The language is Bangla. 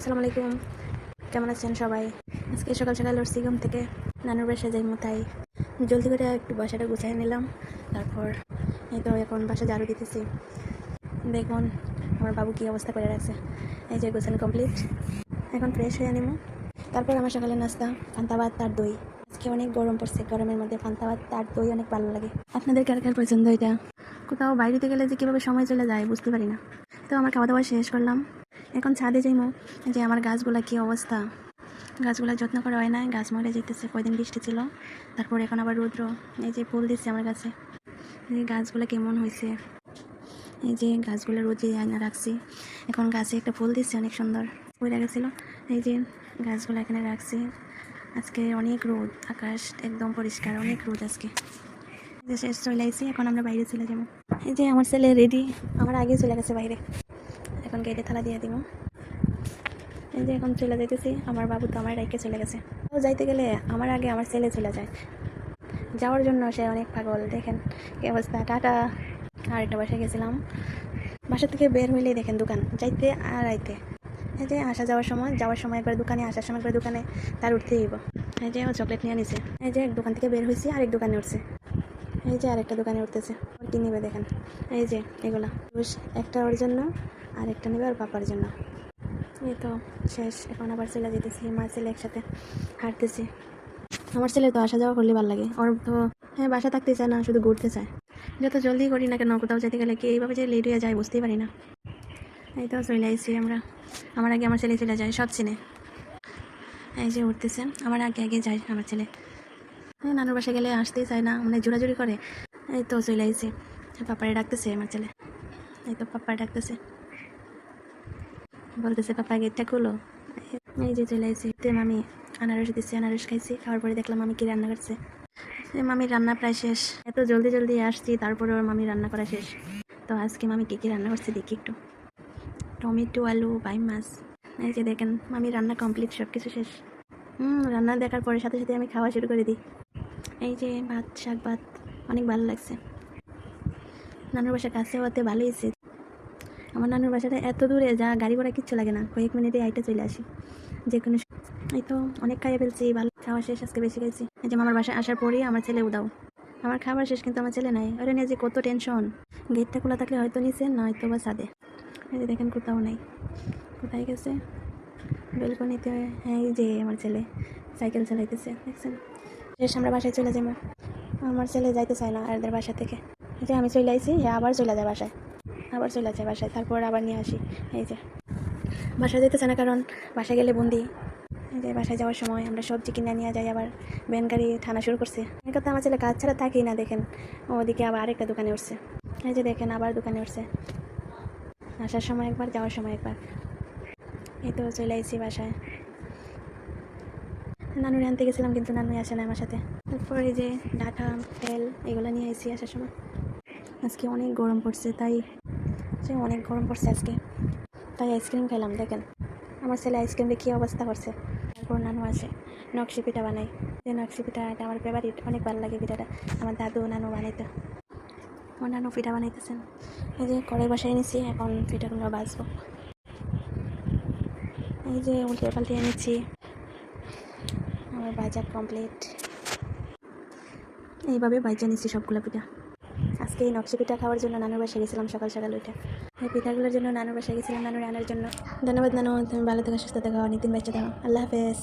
আসসালামু আলাইকুম, কেমন আছেন সবাই? আজকে সকাল সকাল উঠছি ঘুম থেকে, নানুর বাসায় যাইমু, তাই জলদি করে একটু বাসাটা গুছিয়ে নিলাম। তারপর এই তো এখন বাসা ঝাড়ু দিতেছি। দেখুন আমার বাবু কী অবস্থা করে রাখছে। এই যে গোছানো কমপ্লিট, এখন ফ্রেশ হয়ে নিমু। তারপর আমার সকালের নাস্তা পান্তা ভাত আর দই। আজকে অনেক গরম পড়ছে, গরমের মধ্যে পান্তা ভাত আর দই অনেক ভালো লাগে। আপনাদের কার কার পছন্দ এটা? কোথাও বাইরেতে গেলে যে কীভাবে সময় চলে যায় বুঝতে পারি না। তো আমার খাওয়া দাওয়া শেষ করলাম, এখন ছাদে যাইমু। যে আমার গাছগুলা কী অবস্থা, গাছগুলা যত্ন করা হয় না, গাছ মরে যেতেছে। কয়দিন বৃষ্টি ছিল, তারপর এখন আবার রৌদ্র। এই যে ফুল দিচ্ছে আমার গাছে, এই গাছগুলো কেমন হয়েছে। এই যে গাছগুলো রোদে আয়না রাখছি, এখন গাছে একটা ফুল দিচ্ছে অনেক সুন্দর, পড়ে গেছিলো। এই যে গাছগুলো এখানে রাখছি। আজকে অনেক রোদ, আকাশ একদম পরিষ্কার, অনেক রোদ আজকে। যে শেষ চলে আসছি, এখন আমরা বাইরে চলে যাবো। এই যে আমার ছেলে রেডি, আমার আগে চলে গেছে বাইরে, এখন গেটে থালা দিয়ে দিব। এই যে এখন চলে যাইতেছি, আমার বাবু তো আমার রাইকে চলে গেছে। তো যাইতে গেলে আমার আগে আমার ছেলে চলে যায়, যাওয়ার জন্য সে অনেক পাগল। দেখেন কি অবস্থা। টাটা। আর একটা বাসায় গেছিলাম, বাসা থেকে বের হইলেই দেখেন দোকান, যাইতে আর আইতে। এই যে আসা যাওয়ার সময় একবার দোকানে, আসার সময় একবার দোকানে, তার উঠতেই হইব। এই যে ও চকলেট নিয়ে নিছে। এই যে এক দোকান থেকে বের হয়েছি, আরেক দোকানে উঠছে। এই যে আরেকটা দোকানে উঠতেছে, ওর কি নিবে দেখেন। এই যে এগুলা একটা ওর জন্য, আর একটা নেবে ওর পাপার জন্য। এই তো শেষ, এখন আবার চলে যেতেছি। মা ছেলে একসাথে হাঁটতেছি। আমার ছেলে তো আসা যাওয়া করলে ভালো লাগে, ওর তো বাসা থাকতে চায় না, শুধু ঘুরতে চায়। যত জলদি করি না কেন, কোথাও যেতে গেলে কি এইভাবে যে লেট হয়ে যায় বুঝতেই পারি না। এই তো চলে আসছি আমরা, আমার আগে আমার ছেলে চলে যায়, সব চিনে। এই যে উঠতেছে, আমার আগে আগে যায় আমার ছেলে। নানুর বাসা গেলে আসতেই চায় না, মানে জোরাজুরি করে। এই তো চলে আসছি, পাপারে ডাকতেছে আমার ছেলে। এই তো পাপা ডাকতেছে, বলতেছে পাপা গেটটা খুলো। এই যে চলে আসছি। মামি আনারস দিচ্ছে, আনারস খাইছি। খাওয়ার পরে দেখলাম মামি কি রান্না করছে। মামির রান্না প্রায় শেষ, এত জলদি জলদি আসছি, তারপরে ওর মামি রান্না করা শেষ। তো আজকে মামি কী কী রান্না করছে দেখি একটু। টমেটো, আলু, বাইম মাছ। এই যে দেখেন মামির রান্না কমপ্লিট, সব কিছু শেষ। রান্না দেখার পরে সাথে সাথে আমি খাওয়া শুরু করে দিই। এই যে ভাত, শাক ভাত, অনেক ভালো লাগছে। নানুর বাসা কাছে হতে ভালো হয়েছে। আমার নানুর বাসাটা এত দূরে, যা গাড়ি ঘোড়া কিচ্ছু লাগে না, কয়েক মিনিটে আইটা চলে আসি যে কোনো। এই তো অনেক খাইয়ে ফেলছি, ভালো খাওয়া শেষ, আজকে বেশি খাইছি। এই যে আমার বাসায় আসার পরেই আমার ছেলে উদাও, আমার খাবার শেষ কিন্তু আমার ছেলে নাই। ওরা নিয়ে যে কত টেনশন, গেটটা খোলা থাকলে হয়তো নিচে, নয়তো বা ছাদে। এই যে দেখেন কোথাও নাই, কোথায় গেছে বেলকনিতে। হ্যাঁ এই যে আমার ছেলে সাইকেল চালাইতেছে, দেখছেন। শেষ, আমরা বাসায় চলে যাবো। আমার ছেলে যাইতে চায় না এদের বাসা থেকে। এই যে আমি চলে আইছি, আবার চলে যায় বাসায়, আবার চলে যায় বাসায়, তারপর আবার নিয়ে আসি। এই যে বাসায় যেতে চায় না, কারণ বাসায় গেলে বন্দি। এই যে বাসায় যাওয়ার সময় আমরা সবজি কিনে নিয়ে যাই, আবার ভ্যান গাড়ি টানা শুরু করছে। এই কথা আমার ছেলে কাজ ছাড়া থাকেই না। দেখেন ওদিকে আবার আরেকটা দোকানে উঠছে। এই যে দেখেন আবার দোকানে উঠছে, আসার সময় একবার, যাওয়ার সময় একবার। এই তো চলে আইছি বাসায়। নানুর আনতে গেছিলাম, কিন্তু নানুই আসে না আমার সাথে। তারপর এই যে ডাটা, তেল, এগুলো নিয়ে আইছি আসার সময়। আজকে অনেক গরম পড়ছে, তাই অনেক গরম পড়ছে আজকে, তাই আইসক্রিম খাইলাম। দেখেন আমার ছেলে আইসক্রিম দিয়ে কী অবস্থা করছে। তারপর নানু আসে, নকশি পিঠা বানাই। যে নকশি পিঠা, এটা আমার ফেভারিট, অনেক ভালো লাগে পিঠাটা। আমার দাদু নানু বানাইতো, আমার নানু পিঠা বানাইতেছেন। এই যে কড়াই বসাই নিচ্ছি, এখন পিঠাগুলো বাজবো। এই যে উল্টে পাল্টে এনেছি, আমার বাজা কমপ্লিট। এইভাবে বাইজা নিচ্ছি সবগুলো পিঠা। আজকে এই নকশি পিঠা খাওয়ার জন্য নানুর বাসায় গেছিলাম সকাল সকাল উঠে। এই পিঠাগুলোর জন্য নানুর বাসায় গেছিলাম, নানুর আনার জন্য। ধন্যবাদ নানু, তুমি ভালো থাকো, সুস্থ থাকো, অনেকদিন বেঁচে থাকো। আল্লাহ হাফেজ।